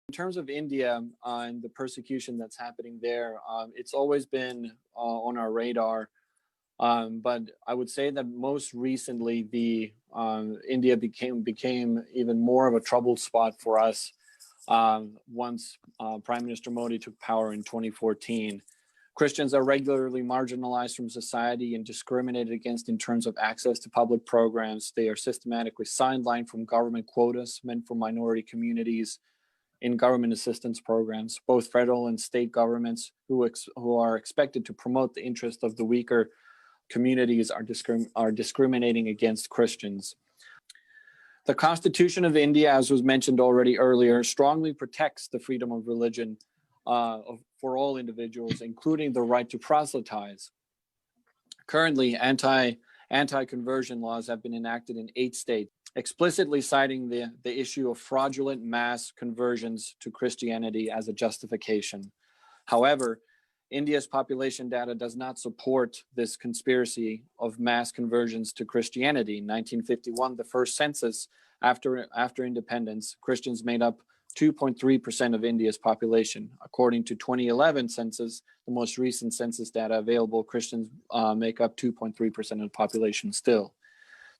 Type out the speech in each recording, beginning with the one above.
In terms of India and the persecution that's happening there, it's always been on our radar. But I would say that most recently, India became even more of a troubled spot for us once Prime Minister Modi took power in 2014. Christians are regularly marginalized from society and discriminated against in terms of access to public programs. They are systematically sidelined from government quotas meant for minority communities in government assistance programs. Both federal and state governments who are expected to promote the interest of the weaker communities are discriminating against Christians. The Constitution of India, as was mentioned already earlier, strongly protects the freedom of religion for all individuals, including the right to proselytize. Currently, anti-conversion laws have been enacted in 8 states, explicitly citing the issue of fraudulent mass conversions to Christianity as a justification. However, India's population data does not support this conspiracy of mass conversions to Christianity. In 1951, the first census after independence, Christians made up 2.3% of India's population. According to 2011 census, the most recent census data available, Christians make up 2.3% of the population still.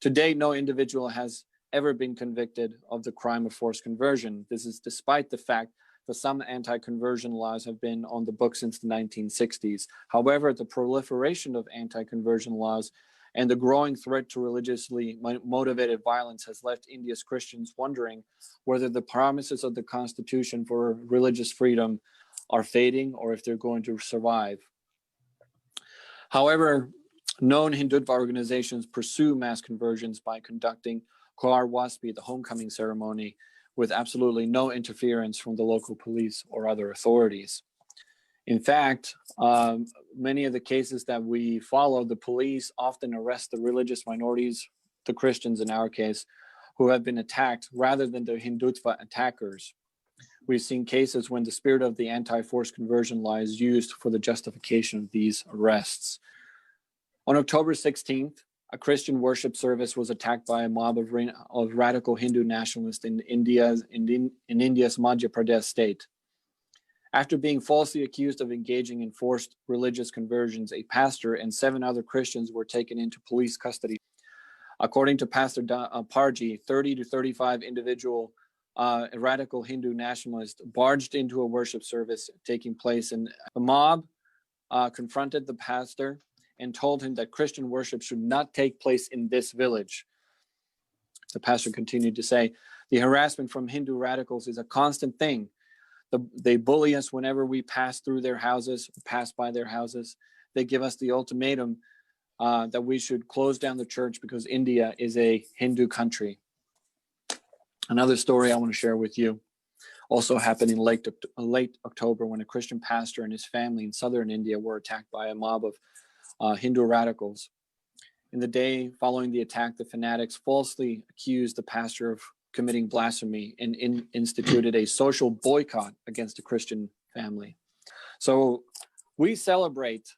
To date, no individual has ever been convicted of the crime of forced conversion. This is despite the fact that some anti-conversion laws have been on the books since the 1960s. However, the proliferation of anti-conversion laws and the growing threat to religiously motivated violence has left India's Christians wondering whether the promises of the Constitution for religious freedom are fading or if they're going to survive. However, known Hindutva organizations pursue mass conversions by conducting Kar Waspi, the homecoming ceremony, with absolutely no interference from the local police or other authorities. In fact, many of the cases that we follow, the police often arrest the religious minorities, the Christians in our case, who have been attacked rather than the Hindutva attackers. We've seen cases when the spirit of the anti-forced conversion law is used for the justification of these arrests. On October 16th, a Christian worship service was attacked by a mob of radical Hindu nationalists in India's Madhya Pradesh state. After being falsely accused of engaging in forced religious conversions, a pastor and 7 other Christians were taken into police custody. According to Pastor Parji, 30 to 35 individual radical Hindu nationalists barged into a worship service taking place, and the mob confronted the pastor and told him that Christian worship should not take place in this village. The pastor continued to say, "The harassment from Hindu radicals is a constant thing. They bully us whenever we pass through their houses, pass by their houses. They give us the ultimatum that we should close down the church because India is a Hindu country." Another story I want to share with you also happened in late October when a Christian pastor and his family in southern India were attacked by a mob of Hindu radicals. In the day following the attack, the fanatics falsely accused the pastor of committing blasphemy and instituted a social boycott against the Christian family. So we celebrate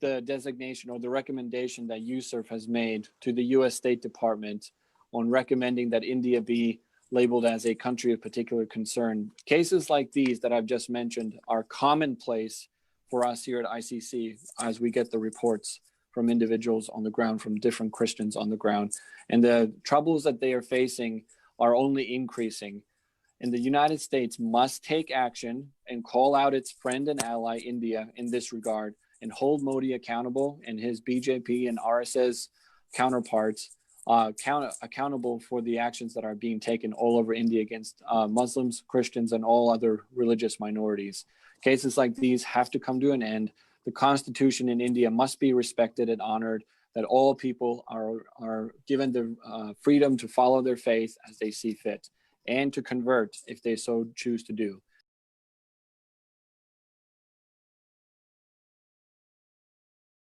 the designation or the recommendation that USCIRF has made to the US State Department on recommending that India be labeled as a country of particular concern. Cases like these that I've just mentioned are commonplace for us here at ICC as we get the reports from individuals on the ground, from different Christians on the ground. And the troubles that they are facing are only increasing. And the United States must take action and call out its friend and ally, India, in this regard, and hold Modi accountable and his BJP and RSS counterparts accountable for the actions that are being taken all over India against Muslims, Christians, and all other religious minorities. Cases like these have to come to an end. The Constitution in India must be respected and honored, that all people are given the freedom to follow their faith as they see fit and to convert if they so choose to do.